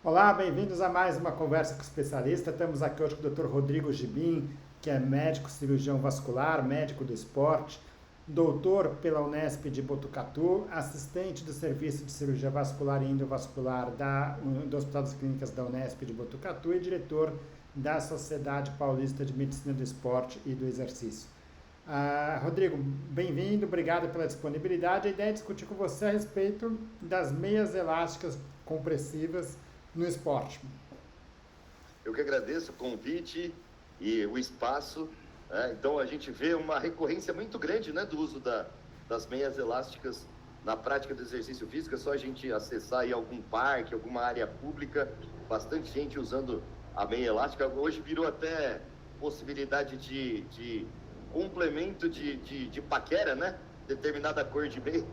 Olá, bem-vindos a mais uma conversa com o especialista. Estamos aqui hoje com o Dr. Rodrigo Gibin, que é médico cirurgião vascular, médico do esporte, doutor pela Unesp de Botucatu, assistente do Serviço de Cirurgia Vascular e Endovascular do Hospital das Clínicas da Unesp de Botucatu e diretor da Sociedade Paulista de Medicina do Esporte e do Exercício. Rodrigo, bem-vindo, obrigado pela disponibilidade. A ideia é discutir com você a respeito das meias elásticas compressivas no esporte. Eu que agradeço o convite e o espaço, né? Então, a gente vê uma recorrência muito grande, né, do uso das meias elásticas na prática do exercício físico. É só a gente acessar aí algum parque, alguma área pública, bastante gente usando a meia elástica. Hoje virou até possibilidade de complemento de paquera, né? Determinada cor de meia,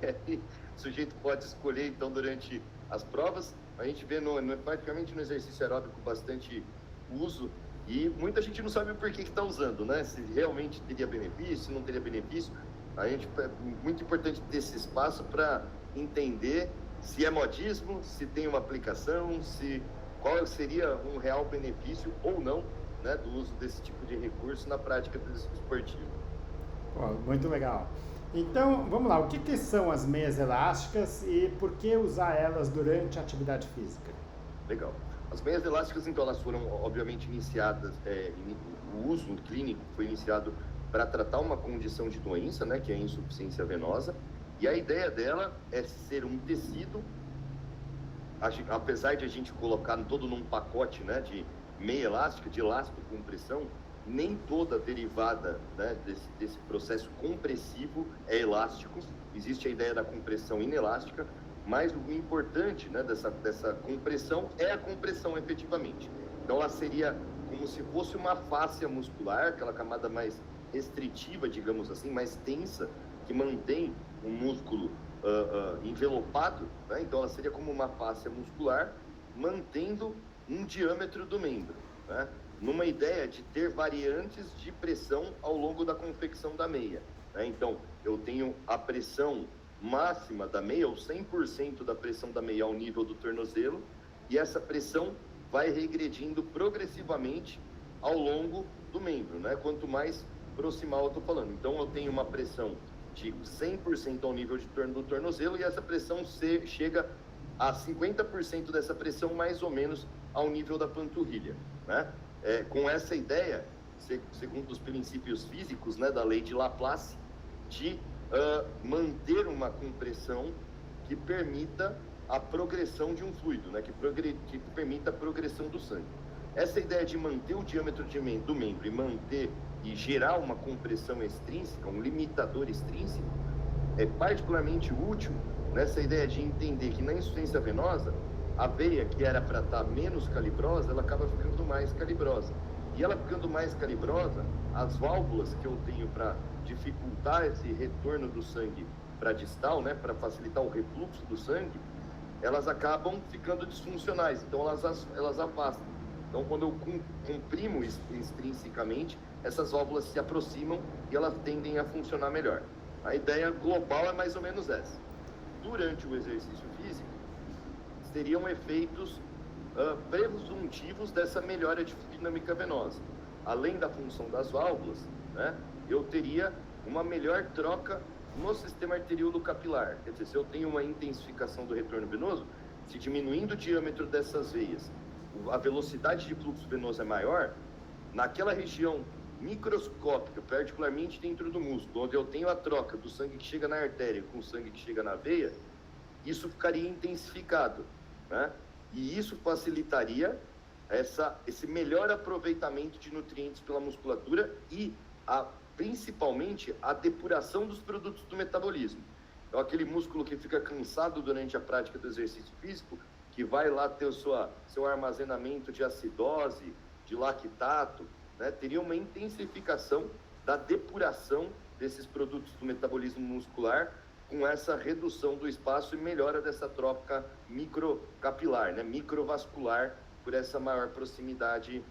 o sujeito pode escolher, então, durante as provas. A gente vê praticamente no exercício aeróbico bastante uso e muita gente não sabe o porquê que está usando, né? Se realmente teria benefício, se não teria benefício. É muito importante ter esse espaço para entender se é modismo, se tem uma aplicação, qual seria um real benefício ou não, né, do uso desse tipo de recurso na prática do esportivo. Pô, muito legal. Então, vamos lá, o que são as meias elásticas e por que usar elas durante a atividade física? Legal. As meias elásticas, então, elas foram, obviamente, iniciadas, o uso clínico foi iniciado para tratar uma condição de doença, né, que é a insuficiência venosa, e a ideia dela é ser um tecido, apesar de a gente colocar todo num pacote, né, de meia elástica, de elástico com compressão, nem toda derivada, né, desse processo compressivo é elástico. Existe a ideia da compressão inelástica, mas o importante, né, dessa compressão é a compressão efetivamente. Então ela seria como se fosse uma fáscia muscular, aquela camada mais restritiva, digamos assim, mais tensa, que mantém o músculo envelopado, né? Então ela seria como uma fáscia muscular, mantendo um diâmetro do membro, né? Numa ideia de ter variantes de pressão ao longo da confecção da meia, né? Então eu tenho a pressão máxima da meia, ou 100% da pressão da meia ao nível do tornozelo, e essa pressão vai regredindo progressivamente ao longo do membro, né? Quanto mais proximal eu estou falando. Então eu tenho uma pressão de 100% ao nível do tornozelo, e essa pressão chega a 50% dessa pressão mais ou menos ao nível da panturrilha, né? Com essa ideia, segundo os princípios físicos, né, da lei de Laplace, de manter uma compressão que permita a progressão de um fluido, né, que permita a progressão do sangue. Essa ideia de manter o diâmetro do membro e gerar uma compressão extrínseca, um limitador extrínseco, é particularmente útil nessa ideia de entender que na insuficiência venosa, a veia que era para estar menos calibrosa, ela acaba ficando mais calibrosa. E ela ficando mais calibrosa, as válvulas que eu tenho para dificultar esse retorno do sangue para distal, né, para facilitar o refluxo do sangue, elas acabam ficando disfuncionais, então elas afastam. Então, quando eu comprimo extrinsecamente, essas válvulas se aproximam e elas tendem a funcionar melhor. A ideia global é mais ou menos essa. Durante o exercício físico, teriam efeitos presuntivos dessa melhora de dinâmica venosa. Além da função das válvulas, né, eu teria uma melhor troca no sistema arteriolo capilar. Quer dizer, se eu tenho uma intensificação do retorno venoso, se diminuindo o diâmetro dessas veias, a velocidade de fluxo venoso é maior, naquela região microscópica, particularmente dentro do músculo, onde eu tenho a troca do sangue que chega na artéria com o sangue que chega na veia, isso ficaria intensificado, né? E isso facilitaria esse melhor aproveitamento de nutrientes pela musculatura e principalmente a depuração dos produtos do metabolismo. Então, aquele músculo que fica cansado durante a prática do exercício físico, que vai lá ter seu armazenamento de acidose, de lactato, né, teria uma intensificação da depuração desses produtos do metabolismo muscular, com essa redução do espaço e melhora dessa troca microcapilar, né, microvascular, por essa maior proximidade,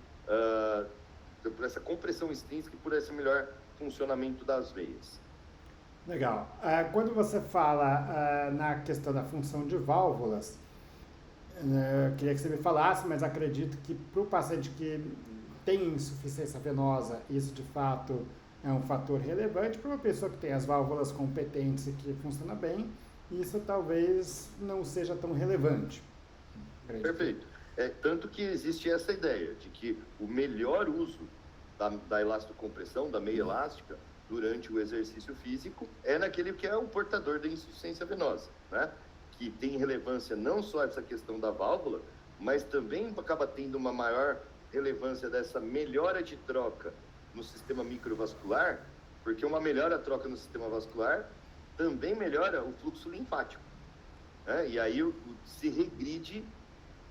por essa compressão extrínseca e por esse melhor funcionamento das veias. Legal. Quando você fala na questão da função de válvulas, Eu queria que você me falasse, mas acredito que para o paciente que tem insuficiência venosa, isso de fato é um fator relevante. Para uma pessoa que tem as válvulas competentes e que funciona bem, isso talvez não seja tão relevante. Perfeito. Tanto que existe essa ideia de que o melhor uso da elastocompressão, da meia elástica, durante o exercício físico, é naquele que é o portador da insuficiência venosa, né? Que tem relevância não só essa questão da válvula, mas também acaba tendo uma maior relevância dessa melhora de troca no sistema microvascular, porque uma melhora troca no sistema vascular também melhora o fluxo linfático, né? E aí se regride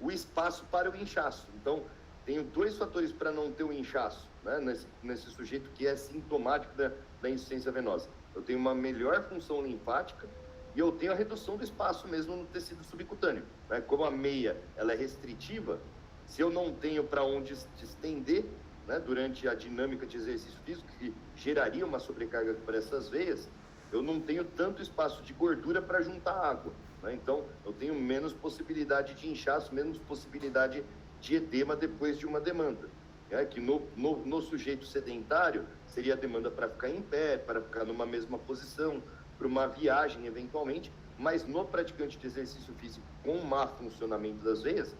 o espaço para o inchaço. Então, tenho dois fatores para não ter o inchaço, né, nesse sujeito que é sintomático da insuficiência venosa. Eu tenho uma melhor função linfática e eu tenho a redução do espaço mesmo no tecido subcutâneo, né? Como a meia ela é restritiva, se eu não tenho para onde estender, né, durante a dinâmica de exercício físico, que geraria uma sobrecarga para essas veias, eu não tenho tanto espaço de gordura para juntar água, né? Então, eu tenho menos possibilidade de inchaço, menos possibilidade de edema depois de uma demanda. Que no sujeito sedentário seria a demanda para ficar em pé, para ficar numa mesma posição, para uma viagem eventualmente, mas no praticante de exercício físico com má funcionamento das veias,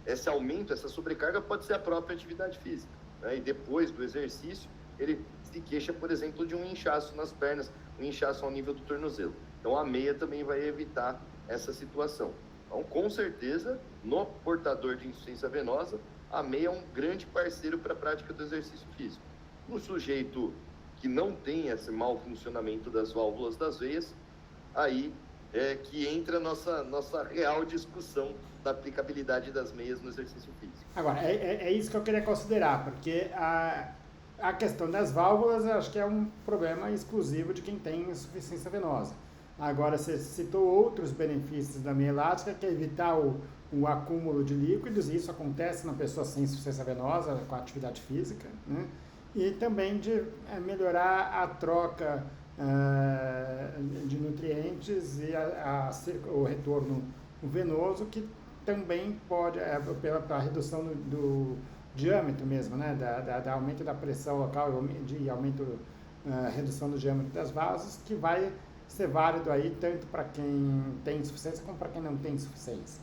esse aumento, essa sobrecarga pode ser a própria atividade física, né? E depois do exercício, ele se queixa, por exemplo, de um inchaço nas pernas, um inchaço ao nível do tornozelo. Então, a meia também vai evitar essa situação. Então, com certeza, no portador de insuficiência venosa, a meia é um grande parceiro para a prática do exercício físico. No sujeito que não tem esse mau funcionamento das válvulas das veias, aí é que entra a nossa real discussão da aplicabilidade das meias no exercício físico. Agora, é isso que eu queria considerar, porque a questão das válvulas eu acho que é um problema exclusivo de quem tem insuficiência venosa. Agora, você citou outros benefícios da meia elástica, que é evitar o acúmulo de líquidos, e isso acontece na pessoa sem insuficiência venosa, com a atividade física, né? E também de melhorar a troca de nutrientes e o retorno venoso, que também pode, pela redução do diâmetro mesmo, né? Da aumento da pressão local e aumento, redução do diâmetro das vasos, que vai ser válido aí tanto para quem tem insuficiência como para quem não tem insuficiência.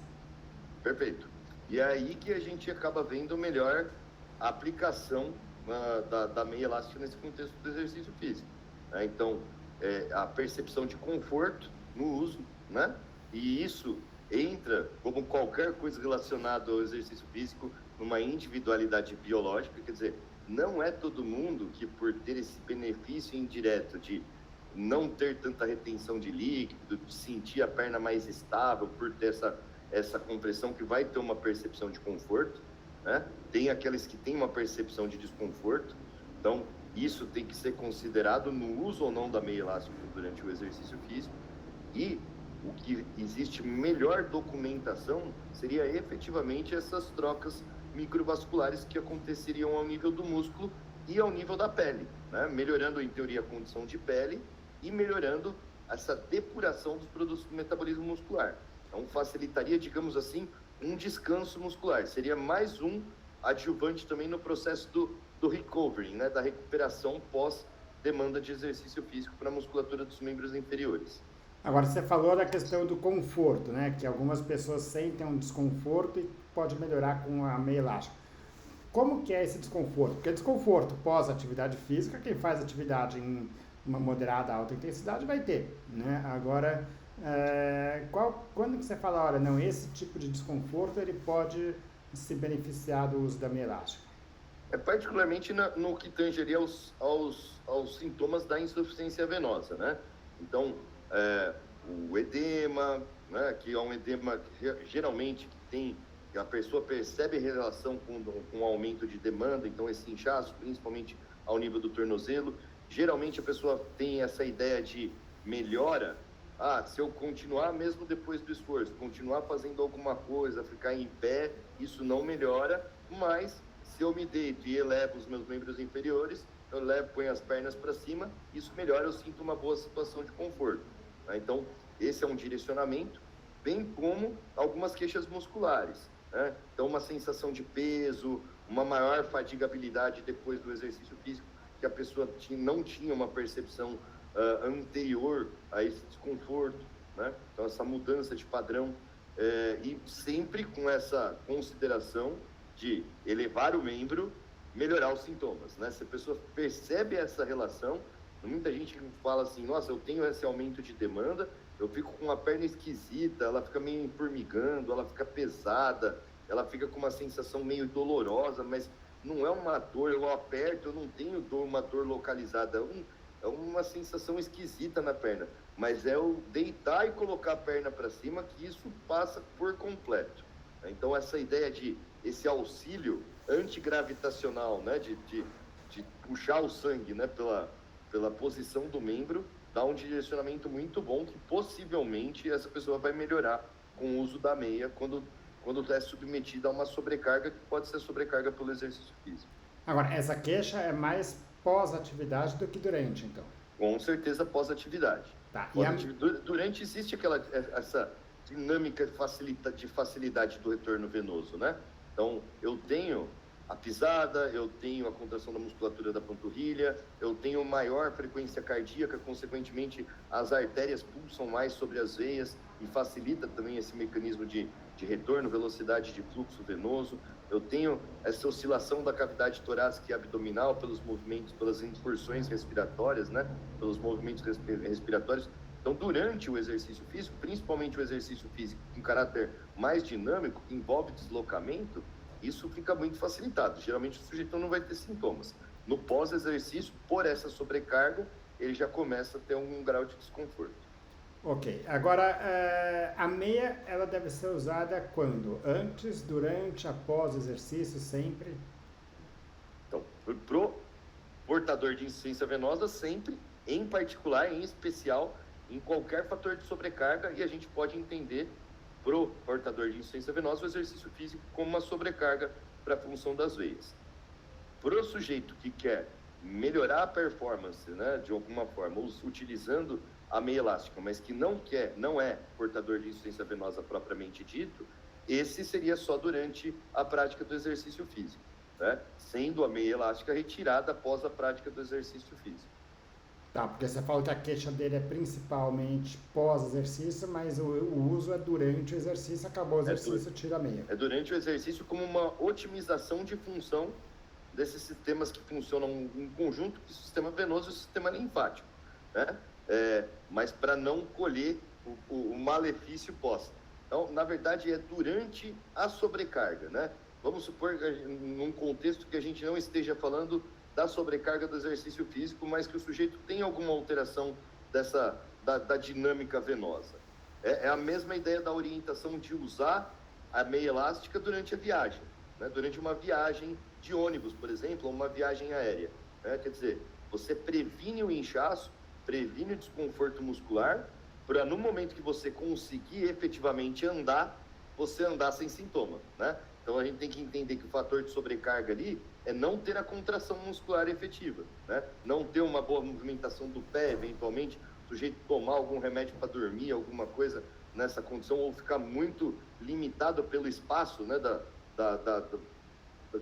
Perfeito. E é aí que a gente acaba vendo melhor a aplicação da meia elástica nesse contexto do exercício físico, né? Então, a percepção de conforto no uso, né? E isso entra, como qualquer coisa relacionada ao exercício físico, numa individualidade biológica. Quer dizer, não é todo mundo que, por ter esse benefício indireto de não ter tanta retenção de líquido, de sentir a perna mais estável, por ter essa compressão, que vai ter uma percepção de conforto, né? Tem aqueles que têm uma percepção de desconforto. Então, isso tem que ser considerado no uso ou não da meia elástica durante o exercício físico. E o que existe melhor documentação seria efetivamente essas trocas microvasculares que aconteceriam ao nível do músculo e ao nível da pele, né? Melhorando, em teoria, a condição de pele e melhorando essa depuração dos produtos do metabolismo muscular. Então, facilitaria, digamos assim, um descanso muscular. Seria mais um adjuvante também no processo do recovery, né? Da recuperação pós-demanda de exercício físico para a musculatura dos membros inferiores. Agora, você falou da questão do conforto, né? Que algumas pessoas sentem um desconforto e pode melhorar com a meia elástica. Como que é esse desconforto? Porque desconforto pós-atividade física, quem faz atividade em uma moderada alta intensidade vai ter, né? Agora, quando que você fala, olha, não, esse tipo de desconforto ele pode se beneficiar do uso da meia elástica? Particularmente no que tange ali aos sintomas da insuficiência venosa, né? Então, o edema, né, que é um edema geralmente que a pessoa percebe relação com o aumento de demanda, então esse inchaço, principalmente ao nível do tornozelo. Geralmente a pessoa tem essa ideia de melhora. Se eu continuar mesmo depois do esforço, continuar fazendo alguma coisa, ficar em pé, isso não melhora, mas se eu me deito e elevo os meus membros inferiores, eu ponho as pernas para cima, isso melhora, eu sinto uma boa situação de conforto, né? Então, esse é um direcionamento. bem como algumas queixas musculares, né? Então, uma sensação de peso, uma maior fatigabilidade depois do exercício físico, que a pessoa não tinha uma percepção anterior a esse desconforto, né? Então, essa mudança de padrão, e sempre com essa consideração de elevar o membro, melhorar os sintomas, né? Se a pessoa percebe essa relação, muita gente fala assim, nossa, eu tenho esse aumento de demanda, eu fico com uma perna esquisita, ela fica meio formigando, ela fica pesada, ela fica com uma sensação meio dolorosa, mas não é uma dor, eu aperto, eu não tenho dor, uma dor localizada, é uma sensação esquisita na perna, mas é o deitar e colocar a perna para cima que isso passa por completo. Então, essa ideia de esse auxílio antigravitacional, né, de puxar o sangue, né, pela posição do membro, dá um direcionamento muito bom que possivelmente essa pessoa vai melhorar com o uso da meia quando é submetida a uma sobrecarga, que pode ser sobrecarga pelo exercício físico. Agora, essa queixa é mais pós-atividade do que durante, então? Com certeza pós-atividade. Tá. Durante existe essa dinâmica de facilidade do retorno venoso, né? Então, eu tenho a pisada, eu tenho a contração da musculatura da panturrilha, eu tenho maior frequência cardíaca, consequentemente as artérias pulsam mais sobre as veias e facilita também esse mecanismo de retorno, velocidade de fluxo venoso. Eu tenho essa oscilação da cavidade torácica e abdominal pelos movimentos, pelas incursões respiratórias, né? Pelos movimentos respiratórios. Então, durante o exercício físico, principalmente o exercício físico com caráter mais dinâmico, que envolve deslocamento, isso fica muito facilitado. Geralmente o sujeito não vai ter sintomas. No pós-exercício, por essa sobrecarga, ele já começa a ter um grau de desconforto. Ok. Agora, a meia, ela deve ser usada quando? Antes, durante, após o exercício, sempre? Então, pro portador de insuficiência venosa, sempre, em particular, em especial, em qualquer fator de sobrecarga, e a gente pode entender pro portador de insuficiência venosa o exercício físico como uma sobrecarga para a função das veias. Pro sujeito que quer melhorar a performance, né, de alguma forma, utilizando a meia elástica, mas que não é portador de insuficiência venosa propriamente dito, esse seria só durante a prática do exercício físico, né? Sendo a meia elástica retirada após a prática do exercício físico. Tá, porque você falou que a queixa dele é principalmente pós-exercício, mas o uso é durante o exercício, acabou o exercício, tira a meia. É durante o exercício como uma otimização de função desses sistemas que funcionam em conjunto, que é o sistema venoso e o sistema linfático, né? Mas para não colher o malefício pós. Então, na verdade, é durante a sobrecarga, né? Vamos supor, num contexto que a gente não esteja falando da sobrecarga do exercício físico, mas que o sujeito tem alguma alteração da dinâmica venosa. É a mesma ideia da orientação de usar a meia elástica durante a viagem, né? Durante uma viagem de ônibus, por exemplo, ou uma viagem aérea, né? Quer dizer, você previne o inchaço, previne o desconforto muscular, para no momento que você conseguir efetivamente andar, você andar sem sintoma, né? Então a gente tem que entender que o fator de sobrecarga ali é não ter a contração muscular efetiva, né? Não ter uma boa movimentação do pé, eventualmente, o sujeito tomar algum remédio para dormir, alguma coisa nessa condição, ou ficar muito limitado pelo espaço, né,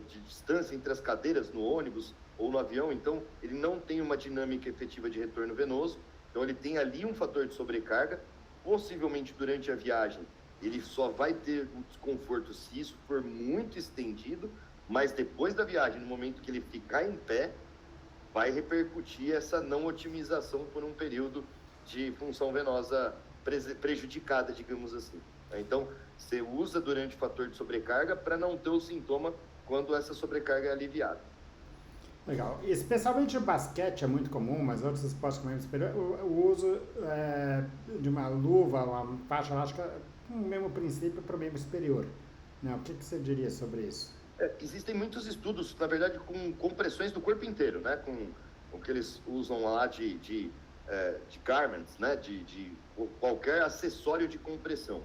de distância entre as cadeiras no ônibus ou no avião. Então ele não tem uma dinâmica efetiva de retorno venoso, então ele tem ali um fator de sobrecarga, possivelmente durante a viagem ele só vai ter o desconforto se isso for muito estendido, mas depois da viagem, no momento que ele ficar em pé, vai repercutir essa não otimização por um período de função venosa prejudicada, digamos assim. Então, você usa durante o fator de sobrecarga para não ter o sintoma quando essa sobrecarga é aliviada. Legal. Especialmente o basquete é muito comum, mas outros esportes como o uso de uma luva, uma faixa elástica, com o mesmo princípio para o membro superior. Né? O que você diria sobre isso? Existem muitos estudos, na verdade, com compressões do corpo inteiro, né? Com o que eles usam lá de garments, né? De qualquer acessório de compressão.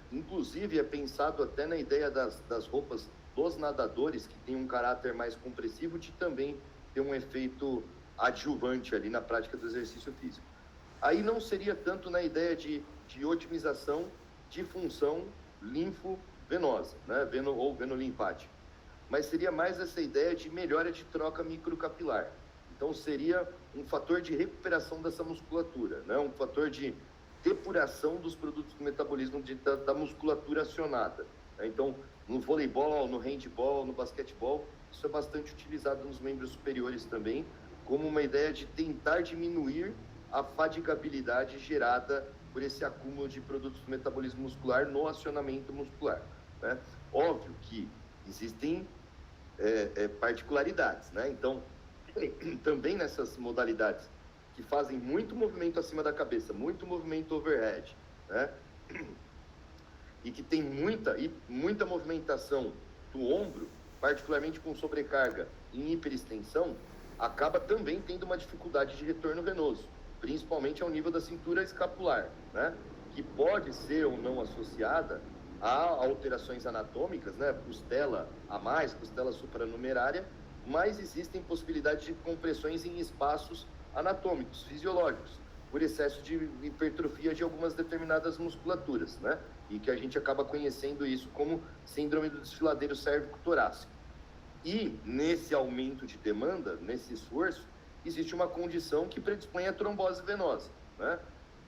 Inclusive, é pensado até na ideia das roupas dos nadadores, que tem um caráter mais compressivo, de também ter um efeito adjuvante ali na prática do exercício físico. Aí não seria tanto na ideia de otimização de função linfovenosa, né? Ou venolinfática. Mas seria mais essa ideia de melhora de troca microcapilar. Então, seria um fator de recuperação dessa musculatura, né? Um fator de depuração dos produtos do metabolismo da musculatura acionada. Né? Então, no voleibol, no handball, no basquetebol, isso é bastante utilizado nos membros superiores também, como uma ideia de tentar diminuir a fadigabilidade gerada por esse acúmulo de produtos do metabolismo muscular no acionamento muscular. Né? Óbvio que existem particularidades, né? Então, também nessas modalidades que fazem muito movimento acima da cabeça, muito movimento overhead, né? E que tem muita movimentação do ombro, particularmente com sobrecarga em hiperextensão, acaba também tendo uma dificuldade de retorno venoso, principalmente ao nível da cintura escapular, né? Que pode ser ou não associada a alterações anatômicas, né? Costela a mais, costela supranumerária, mas existem possibilidades de compressões em espaços anatômicos, fisiológicos, por excesso de hipertrofia de algumas determinadas musculaturas, né? E que a gente acaba conhecendo isso como síndrome do desfiladeiro cérvico-torácico. E nesse aumento de demanda, nesse esforço, existe uma condição que predispõe à trombose venosa, né?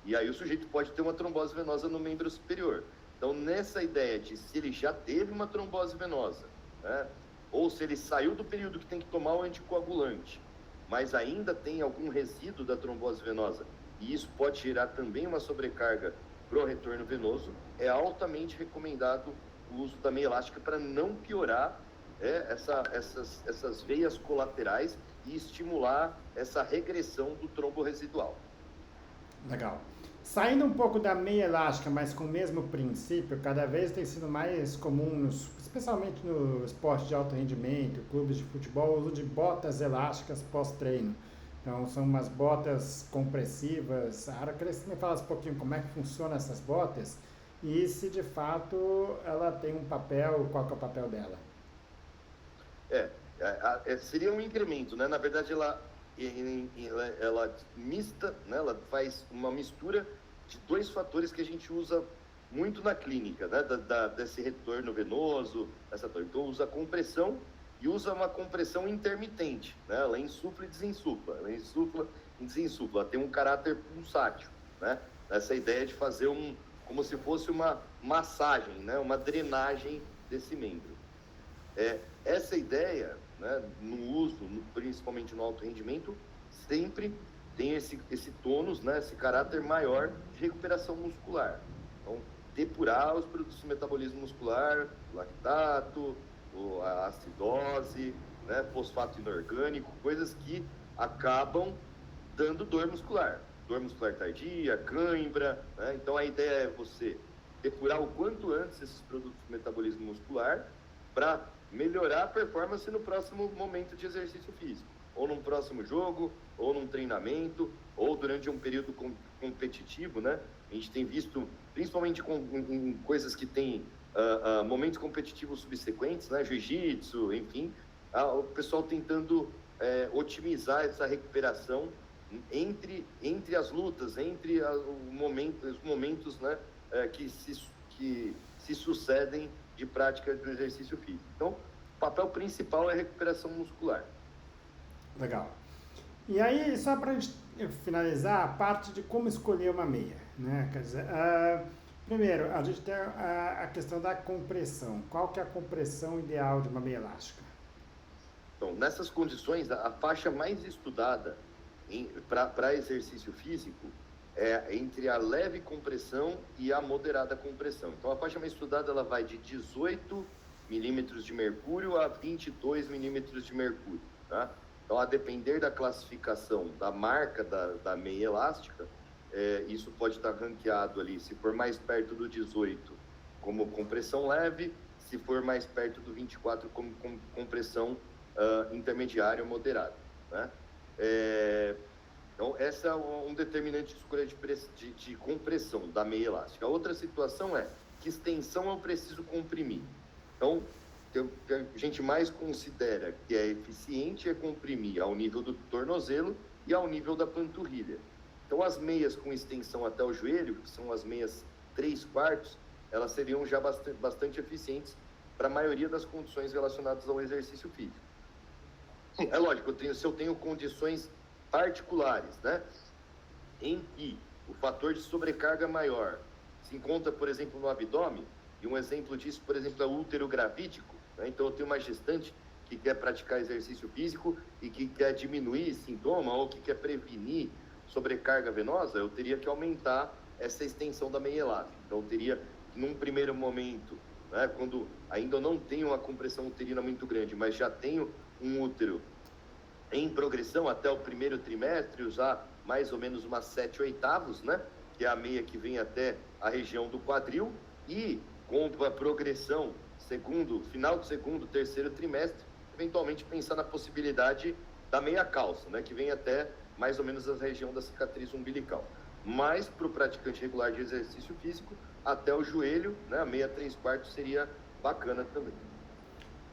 E aí o sujeito pode ter uma trombose venosa no membro superior. Então, nessa ideia de se ele já teve uma trombose venosa, né? Ou se ele saiu do período que tem que tomar o anticoagulante, mas ainda tem algum resíduo da trombose venosa, e isso pode gerar também uma sobrecarga para o retorno venoso, é altamente recomendado o uso da meia elástica para não piorar essas veias colaterais e estimular essa regressão do trombo residual. Legal. Saindo um pouco da meia elástica, mas com o mesmo princípio, cada vez tem sido mais comum, especialmente no esporte de alto rendimento, clubes de futebol, o uso de botas elásticas pós-treino. Então, são umas botas compressivas. Eu queria que você me falasse um pouquinho como é que funcionam essas botas e se, de fato, ela tem um papel, qual que é o papel dela? Seria um incremento, né? Na verdade, ela mista, né? Ela faz uma mistura de dois fatores que a gente usa muito na clínica, né? Desse retorno venoso, então usa compressão e usa uma compressão intermitente, né? Ela insufla e desinsufla, ela insufla e desinsufla, ela tem um caráter pulsátil, né? Essa ideia de fazer como se fosse uma massagem, né? Uma drenagem desse membro. Essa ideia, né, no uso, principalmente no alto rendimento, sempre tem esse tônus, né, esse caráter maior de recuperação muscular. Então, depurar os produtos do metabolismo muscular, lactato, a acidose, né, fosfato inorgânico, coisas que acabam dando dor muscular tardia, cãibra, né? Então, a ideia é você depurar o quanto antes esses produtos do metabolismo muscular para melhorar a performance no próximo momento de exercício físico, ou num próximo jogo, ou num treinamento, ou durante um período competitivo, né? A gente tem visto, principalmente em coisas que têm momentos competitivos subsequentes, né? Jiu-jitsu, enfim, o pessoal tentando otimizar essa recuperação entre as lutas, entre os momentos, né? Que se sucedem de prática do exercício físico. Então, o papel principal é a recuperação muscular. Legal. E aí, só para a gente finalizar, a parte de como escolher uma meia, né? Quer dizer, primeiro, a gente tem a questão da compressão. Qual que é a compressão ideal de uma meia elástica? Então, nessas condições, a faixa mais estudada para exercício físico é entre a leve compressão e a moderada compressão. Então, a faixa mais estudada ela vai de 18 milímetros de mercúrio a 22 milímetros de mercúrio, tá? Então, a depender da classificação da marca da meia elástica, isso pode estar ranqueado ali, se for mais perto do 18, como compressão leve, se for mais perto do 24, como compressão intermediária ou moderada, né? Então, essa é um determinante de escolha de compressão da meia elástica. A outra situação é que extensão eu preciso comprimir. Então, o que a gente mais considera que é eficiente é comprimir ao nível do tornozelo e ao nível da panturrilha. Então, as meias com extensão até o joelho, que são as meias 3/4, elas seriam já bastante eficientes para a maioria das condições relacionadas ao exercício físico. É lógico, se eu tenho condições particulares, né, em que o fator de sobrecarga maior se encontra, por exemplo, no abdômen, e um exemplo disso, por exemplo, é o útero gravídico, né? Então eu tenho uma gestante que quer praticar exercício físico e que quer diminuir sintoma ou que quer prevenir sobrecarga venosa, eu teria que aumentar essa extensão da meia elástica. Então eu teria, num primeiro momento, né, quando ainda não tenho uma compressão uterina muito grande, mas já tenho um útero em progressão até o primeiro trimestre, usar mais ou menos umas 7/8, né? Que é a meia que vem até a região do quadril, e com a progressão, final do segundo, terceiro trimestre, eventualmente pensar na possibilidade da meia calça, né? Que vem até mais ou menos a região da cicatriz umbilical. Mas para o praticante regular de exercício físico, até o joelho, né? A meia 3/4 seria bacana também.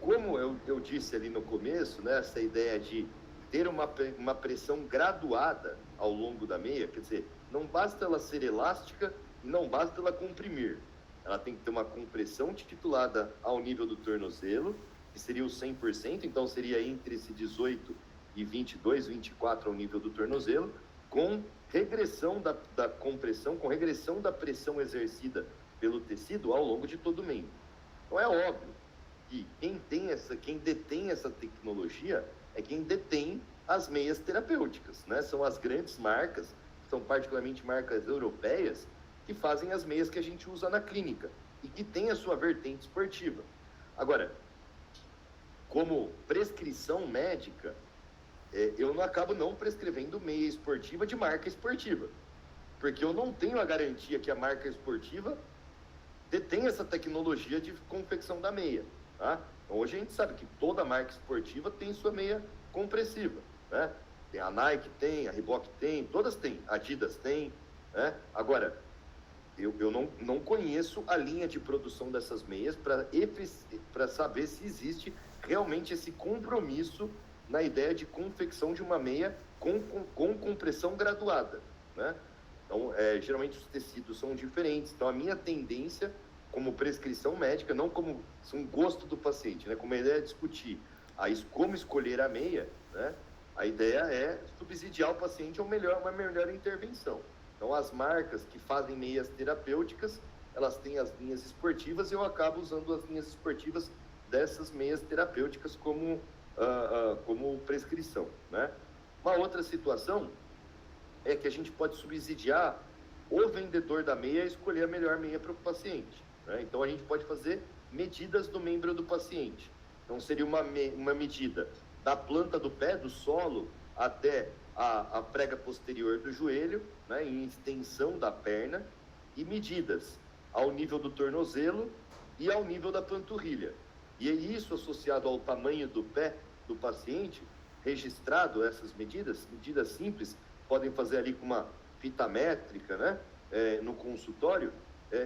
Como eu disse ali no começo, né? Essa ideia de ter uma pressão graduada ao longo da meia, quer dizer, não basta ela ser elástica e não basta ela comprimir. Ela tem que ter uma compressão titulada ao nível do tornozelo, que seria o 100%, então seria entre esse 18 e 22, 24 ao nível do tornozelo, com regressão da compressão, com regressão da pressão exercida pelo tecido ao longo de todo o membro. Então é óbvio que quem detém essa tecnologia é quem detém as meias terapêuticas, né? São as grandes marcas, são particularmente marcas europeias, que fazem as meias que a gente usa na clínica e que tem a sua vertente esportiva. Agora, como prescrição médica, eu não acabo não prescrevendo meia esportiva de marca esportiva, porque eu não tenho a garantia que a marca esportiva detém essa tecnologia de confecção da meia, tá? Hoje a gente sabe que toda marca esportiva tem sua meia compressiva, né? Tem a Nike, tem, a Reebok tem, todas têm, a Adidas tem, né? Agora, eu não conheço a linha de produção dessas meias para saber se existe realmente esse compromisso na ideia de confecção de uma meia com compressão graduada, né? Então, geralmente os tecidos são diferentes, então a minha tendência como prescrição médica, não como um gosto do paciente, né? Como a ideia é discutir como escolher a meia, né? A ideia é subsidiar o paciente a uma melhor intervenção. Então, as marcas que fazem meias terapêuticas, elas têm as linhas esportivas e eu acabo usando as linhas esportivas dessas meias terapêuticas como prescrição, né? Uma outra situação é que a gente pode subsidiar o vendedor da meia a escolher a melhor meia para o paciente, né? Então, a gente pode fazer medidas do membro do paciente. Então, seria uma medida da planta do pé, do solo, até a prega posterior do joelho, né, em extensão da perna, e medidas ao nível do tornozelo e ao nível da panturrilha. E isso associado ao tamanho do pé do paciente, registrado essas medidas simples, podem fazer ali com uma fita métrica, né, no consultório,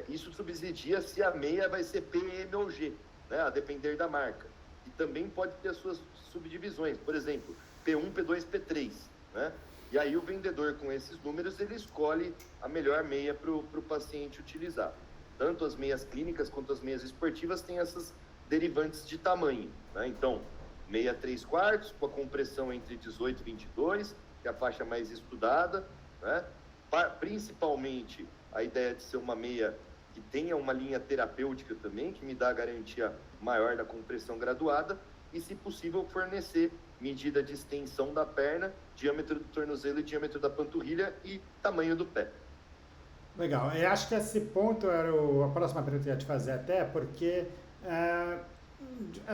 isso subsidia se a meia vai ser PM ou G, né, a depender da marca. E também pode ter as suas subdivisões, por exemplo, P1, P2, P3, né? E aí o vendedor com esses números, ele escolhe a melhor meia para o paciente utilizar. Tanto as meias clínicas quanto as meias esportivas têm essas derivantes de tamanho, né? Então, meia 3/4, com a compressão entre 18 e 22, que é a faixa mais estudada, né? Principalmente a ideia de ser uma meia que tenha uma linha terapêutica também, que me dá a garantia maior da compressão graduada, e, se possível, fornecer medida de extensão da perna, diâmetro do tornozelo e diâmetro da panturrilha e tamanho do pé. Legal. Eu acho que esse ponto era a próxima pergunta que eu ia te fazer, até porque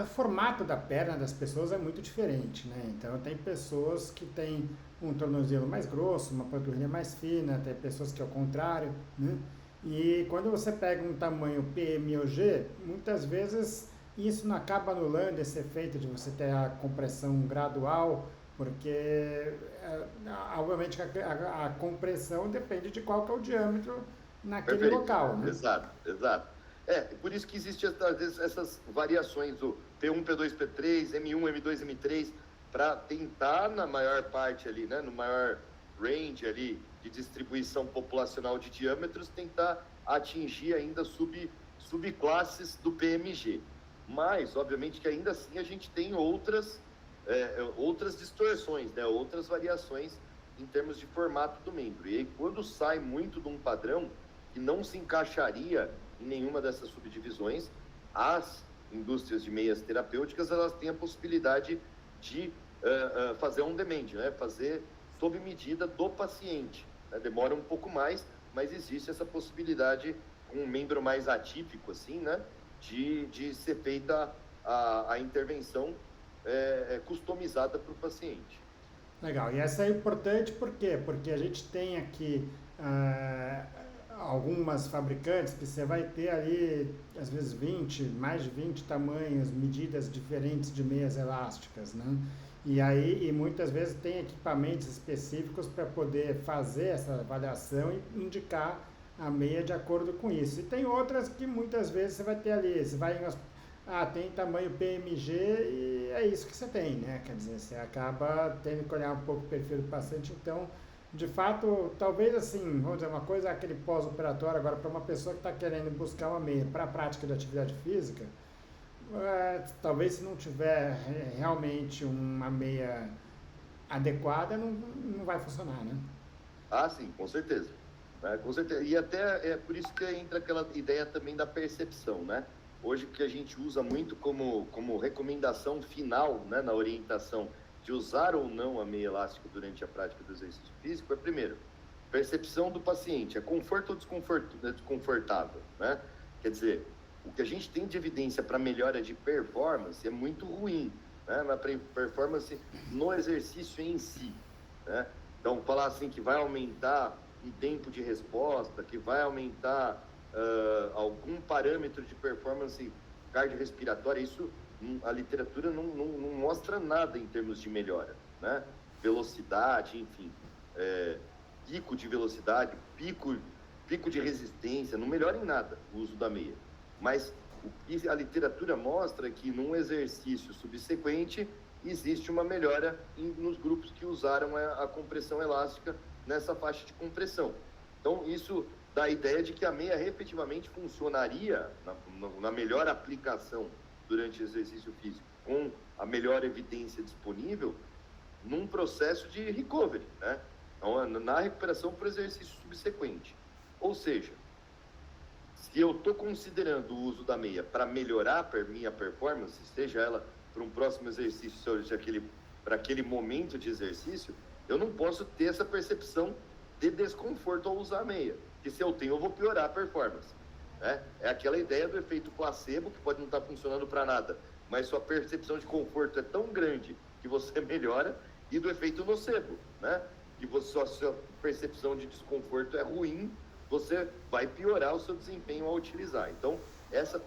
o formato da perna das pessoas é muito diferente, né? Então, tem pessoas que têm um tornozelo mais grosso, uma panturrilha mais fina, tem pessoas que é o contrário, né? E quando você pega um tamanho PM ou G, muitas vezes isso não acaba anulando esse efeito de você ter a compressão gradual, porque obviamente a compressão depende de qual que é o diâmetro naquele Perfeito. Local, né? Exato. Por isso que existem às vezes essas variações do P1, P2, P3, M1, M2, M3, para tentar na maior parte ali, né, no maior range ali de distribuição populacional de diâmetros, tentar atingir ainda subclasses do PMG. Mas, obviamente, que ainda assim a gente tem outras distorções, né? Outras variações em termos de formato do membro. E aí, quando sai muito de um padrão que não se encaixaria em nenhuma dessas subdivisões, as indústrias de meias terapêuticas, elas têm a possibilidade de fazer on demand, né? Fazer sob medida do paciente, né? Demora um pouco mais, mas existe essa possibilidade com um membro mais atípico, assim, né? De ser feita a intervenção customizada para o paciente. Legal, e essa é importante por quê? Porque a gente tem aqui algumas fabricantes que você vai ter ali, às vezes 20, mais de 20 tamanhos, medidas diferentes de meias elásticas, né? E aí, muitas vezes tem equipamentos específicos para poder fazer essa avaliação e indicar a meia de acordo com isso. E tem outras que muitas vezes você vai ter ali, você vai tem tamanho PMG e é isso que você tem, né? Quer dizer, você acaba tendo que olhar um pouco o perfil do paciente. Então, de fato, talvez assim, vamos dizer uma coisa, aquele pós-operatório, agora para uma pessoa que está querendo buscar uma meia para a prática de atividade física, talvez se não tiver realmente uma meia adequada, não vai funcionar, né? Ah, sim, com certeza. Com certeza. E até é por isso que entra aquela ideia também da percepção, né? Hoje, o que a gente usa muito como recomendação final, né, na orientação de usar ou não a meia elástica durante a prática do exercício físico, é primeiro, percepção do paciente, é conforto ou desconfortável, né? Quer dizer, o que a gente tem de evidência para melhora de performance é muito ruim, né? Na performance no exercício em si, né? Então, falar assim que vai aumentar um tempo de resposta, que vai aumentar algum parâmetro de performance cardiorrespiratória, isso a literatura não mostra nada em termos de melhora, né? Velocidade, enfim, pico de velocidade, pico de resistência, não melhora em nada o uso da meia. Mas o que a literatura mostra é que num exercício subsequente existe uma melhora nos grupos que usaram a compressão elástica nessa faixa de compressão. Então, isso dá a ideia de que a meia efetivamente funcionaria na melhor aplicação durante o exercício físico, com a melhor evidência disponível, num processo de recovery, né? Então, na recuperação para o exercício subsequente. Ou seja, se eu estou considerando o uso da meia para melhorar a minha performance, seja ela para um próximo exercício, seja para aquele momento de exercício, eu não posso ter essa percepção de desconforto ao usar a meia. Porque se eu tenho, eu vou piorar a performance, né? É aquela ideia do efeito placebo, que pode não estar funcionando para nada, mas sua percepção de conforto é tão grande que você melhora, e do efeito nocebo, né? Que sua percepção de desconforto é ruim, você vai piorar o seu desempenho ao utilizar. Então,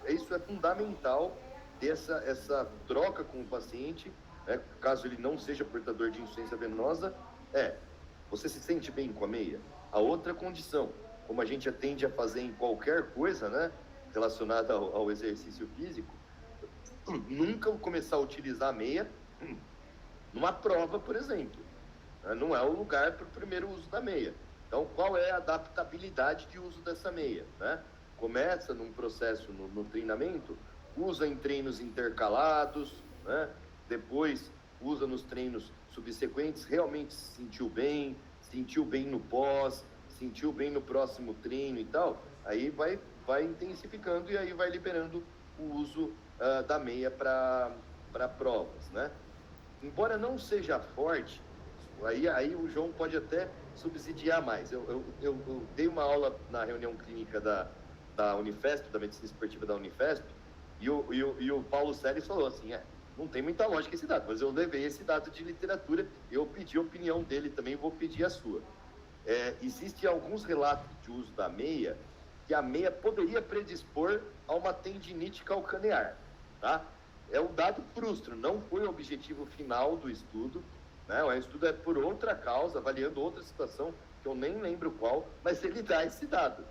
isso é fundamental, ter essa troca com o paciente, né? Caso ele não seja portador de insuficiência venosa, você se sente bem com a meia? A outra condição, como a gente tende a fazer em qualquer coisa, né, relacionada ao exercício físico, nunca começar a utilizar a meia numa prova, por exemplo. Não é o lugar para o primeiro uso da meia. Então, qual é a adaptabilidade de uso dessa meia, né? Começa num processo no treinamento, usa em treinos intercalados, né? Depois usa nos treinos subsequentes, realmente se sentiu bem no pós, sentiu bem no próximo treino e tal, aí vai intensificando e aí vai liberando o uso da meia para provas, né? Embora não seja forte, aí o João pode até subsidiar mais. Eu dei uma aula na reunião clínica da Unifesp, da Medicina Esportiva da Unifesp, e o Paulo Seles falou assim, não tem muita lógica esse dado, mas eu levei esse dado de literatura, eu pedi a opinião dele também, vou pedir a sua. Existem alguns relatos de uso da meia, que a meia poderia predispor a uma tendinite calcanear, tá? É um dado frustro, não foi o objetivo final do estudo, né? O estudo é por outra causa, avaliando outra situação, que eu nem lembro qual, mas ele dá esse dado,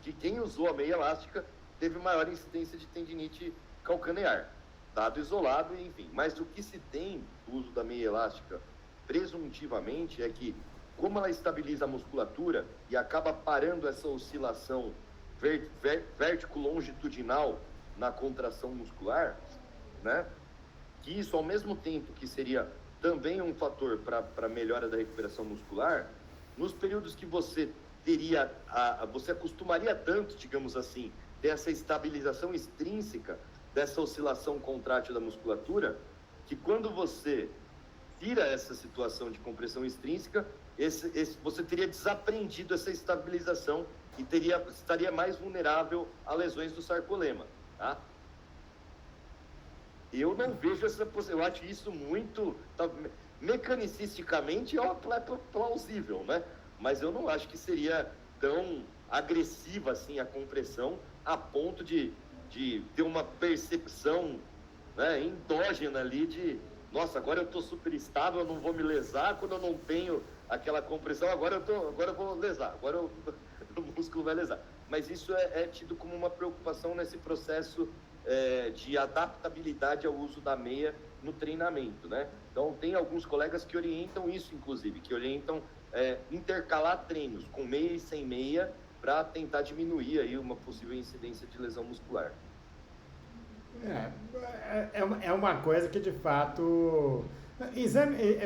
que quem usou a meia elástica teve maior incidência de tendinite calcanear. Dado isolado, enfim. Mas o que se tem do uso da meia elástica, presuntivamente, é que, como ela estabiliza a musculatura e acaba parando essa oscilação vértico longitudinal na contração muscular, né? Que isso, ao mesmo tempo que seria também um fator para melhora da recuperação muscular, nos períodos que você teria, você acostumaria tanto, digamos assim, ter essa estabilização extrínseca dessa oscilação contrátil da musculatura, que quando você tira essa situação de compressão extrínseca, você teria desaprendido essa estabilização e estaria mais vulnerável a lesões do sarcolema, tá? Eu não vejo essa possibilidade, eu acho isso muito, mecanicisticamente é plausível, né? Mas eu não acho que seria tão agressiva assim a compressão a ponto de ter uma percepção, né, endógena ali de, nossa, agora eu estou super estável, eu não vou me lesar quando eu não tenho aquela compressão, agora eu vou lesar, o músculo vai lesar. Mas isso é tido como uma preocupação nesse processo de adaptabilidade ao uso da meia no treinamento, né? Então, tem alguns colegas que orientam isso, inclusive, que orientam intercalar treinos com meia e sem meia para tentar diminuir aí uma possível incidência de lesão muscular. É uma coisa que, de fato,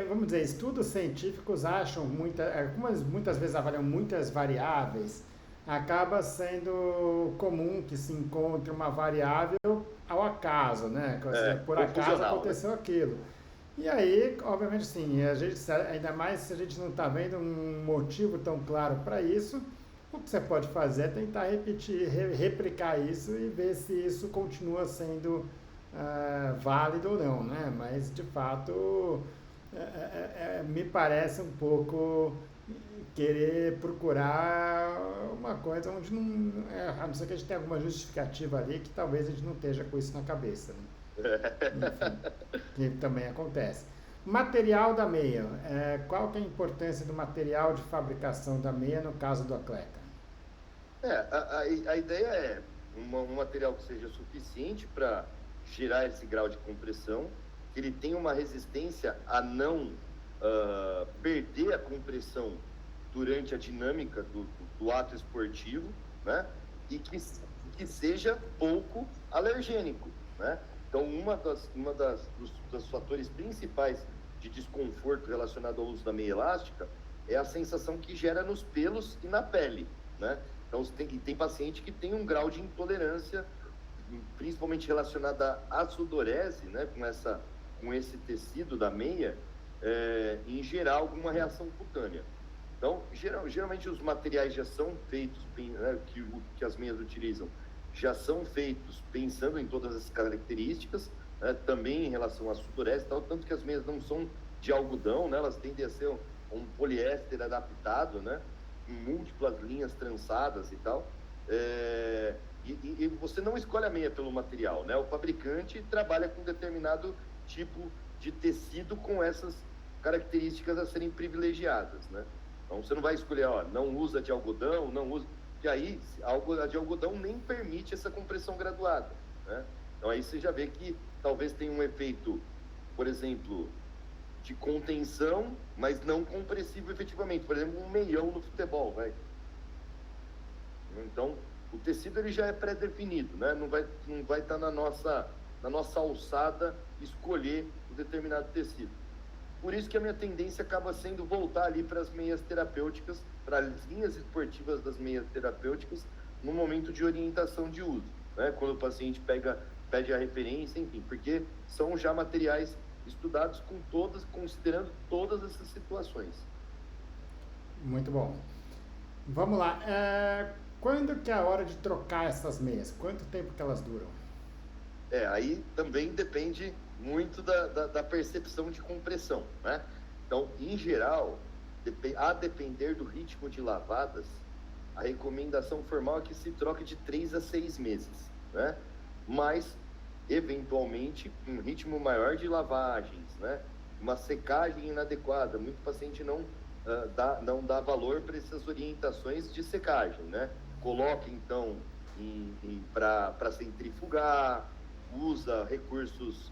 vamos dizer, estudos científicos acham muitas vezes avaliam muitas variáveis, acaba sendo comum que se encontre uma variável ao acaso, né? Por acaso aconteceu, né, aquilo. E aí, obviamente, sim, ainda mais se a gente não está vendo um motivo tão claro para isso, o que você pode fazer é tentar replicar isso e ver se isso continua sendo válido ou não, né? Mas, de fato, me parece um pouco querer procurar uma coisa onde não... a não ser que a gente tenha alguma justificativa ali que talvez a gente não esteja com isso na cabeça, né? Enfim, que também acontece. Material da meia. Qual que é a importância do material de fabricação da meia no caso do atleta? A ideia é um material que seja suficiente para gerar esse grau de compressão, que ele tenha uma resistência a não perder a compressão durante a dinâmica do ato esportivo, né? E que seja pouco alergênico, né? Então, uma dos fatores principais de desconforto relacionado ao uso da meia elástica é a sensação que gera nos pelos e na pele, né? Então, tem paciente que tem um grau de intolerância, principalmente relacionada à sudorese, né? Com esse tecido da meia, em gerar alguma reação cutânea. Então, geralmente os materiais já são feitos, né, que as meias utilizam, já são feitos pensando em todas as características, né, também em relação à sudorese e tal, tanto que as meias não são de algodão, né, elas tendem a ser um poliéster adaptado, né, com múltiplas linhas trançadas e tal. E você não escolhe a meia pelo material, né, o fabricante trabalha com determinado tipo de tecido com essas características a serem privilegiadas, né. Então, você não vai escolher, não usa de algodão, não usa... E aí, a de algodão nem permite essa compressão graduada, né? Então, aí você já vê que talvez tenha um efeito, por exemplo, de contenção, mas não compressivo efetivamente. Por exemplo, um meião no futebol, vai. Então, o tecido ele já é pré-definido, né? Não vai estar na nossa alçada escolher um determinado tecido. Por isso que a minha tendência acaba sendo voltar ali para as meias terapêuticas, para as linhas esportivas das meias terapêuticas, no momento de orientação de uso, né? Quando o paciente pede a referência, enfim, porque são já materiais estudados considerando todas essas situações. Muito bom. Vamos lá. Quando que é a hora de trocar essas meias? Quanto tempo que elas duram? Aí também depende muito da percepção de compressão, né? Então, em geral, a depender do ritmo de lavadas, a recomendação formal é que se troque de 3 a 6 meses, né? Mas, eventualmente, um ritmo maior de lavagens, né? Uma secagem inadequada, muito paciente não dá valor para essas orientações de secagem, né? Coloque, então, para centrifugar, usa recursos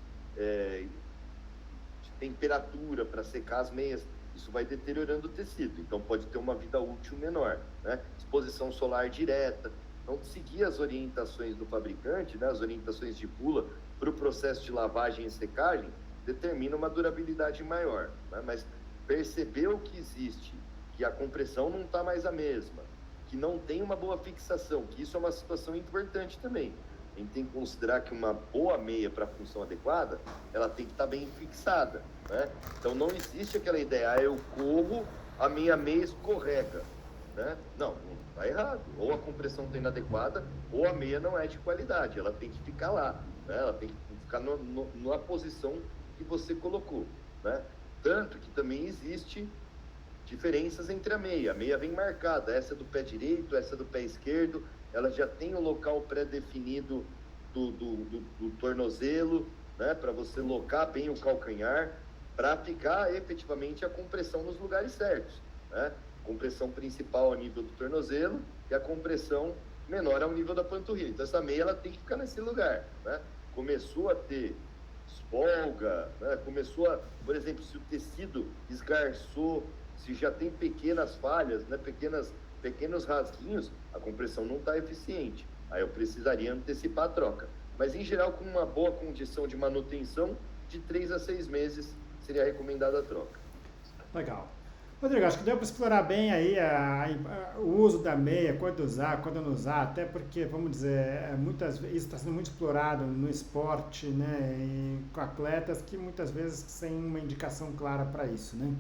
de temperatura para secar as meias, isso vai deteriorando o tecido, então pode ter uma vida útil menor, né? Exposição solar direta, Então, seguir as orientações do fabricante, né, as orientações de bula para o processo de lavagem e secagem, determina uma durabilidade maior, né? Mas percebeu que existe, que a compressão não está mais a mesma, que não tem uma boa fixação, que isso é uma situação importante também. A gente tem que considerar que uma boa meia para a função adequada, ela tem que estar bem fixada, né? Então não existe aquela ideia, eu corro, a minha meia escorrega, né? Não, está errado. Ou a compressão está inadequada, ou a meia não é de qualidade, ela tem que ficar lá, né? Ela tem que ficar na posição que você colocou, né? Tanto que também existe diferenças entre a meia vem marcada, essa é do pé direito, essa é do pé esquerdo, ela já tem o local pré-definido do tornozelo, né, para você locar bem o calcanhar, para aplicar efetivamente a compressão nos lugares certos, né? Compressão principal ao nível do tornozelo e a compressão menor ao nível da panturrilha. Então essa meia ela tem que ficar nesse lugar, né? Começou a ter folga, né? Começou a, por exemplo, se o tecido esgarçou, se já tem pequenas falhas, né? Pequenos rasguinhos, a compressão não está eficiente. Aí eu precisaria antecipar a troca. Mas, em geral, com uma boa condição de manutenção, de 3 a 6 meses seria recomendada a troca. Legal. Rodrigo, acho que deu para explorar bem aí o uso da meia, quando usar, quando não usar, até porque, vamos dizer, muitas vezes isso está sendo muito explorado no esporte, né, e com atletas que muitas vezes sem uma indicação clara para isso, né?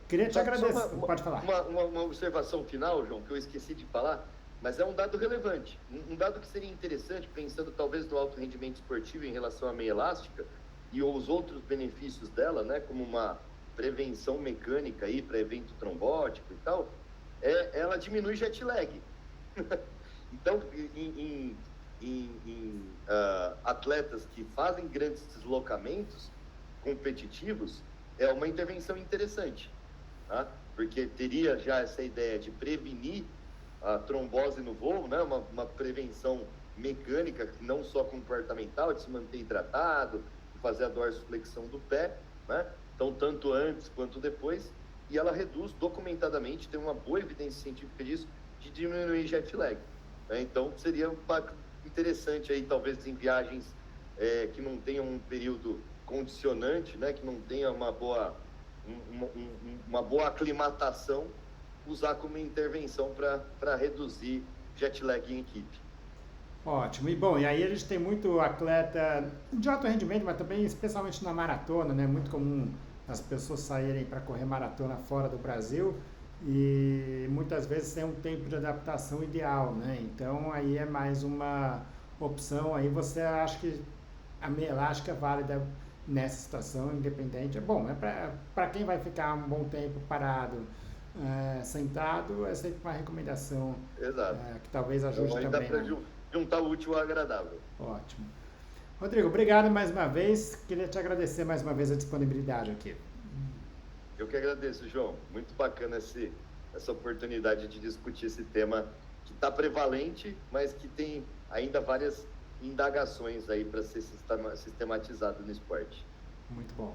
Queria te agradecer. Pode falar. Uma observação final, João, que eu esqueci de falar, mas é um dado relevante. Um dado que seria interessante, pensando talvez no alto rendimento esportivo em relação à meia elástica e os outros benefícios dela, né, como uma prevenção mecânica aí para evento trombótico e tal, ela diminui jet lag. Então, atletas que fazem grandes deslocamentos competitivos, é uma intervenção interessante, tá? Porque teria já essa ideia de prevenir a trombose no voo, né? Uma prevenção mecânica, não só comportamental, de se manter hidratado, de fazer a dorsiflexão do pé, né? Então, tanto antes quanto depois, e ela reduz documentadamente, tem uma boa evidência científica disso, de diminuir jet lag, né? Então, seria interessante aí, talvez em viagens que não tenham um período condicionante, né? Que não tenha uma boa aclimatação, usar como intervenção para reduzir jet lag em equipe. Ótimo. E bom, e aí a gente tem muito atleta de alto rendimento, mas também especialmente na maratona, né? Muito comum as pessoas saírem para correr maratona fora do Brasil e muitas vezes tem um tempo de adaptação ideal, né? Então aí é mais uma opção. Aí você acha que a meia elástica é válida nessa situação, independente. Bom, para quem vai ficar um bom tempo parado, sentado, é sempre uma recomendação. Exato. Que talvez ajude então, também. Dá para juntar o útil ao agradável. Ótimo. Rodrigo, obrigado mais uma vez. Queria te agradecer mais uma vez a disponibilidade aqui. Eu que agradeço, João. Muito bacana essa oportunidade de discutir esse tema que está prevalente, mas que tem ainda várias indagações aí para ser sistematizado no esporte. Muito bom.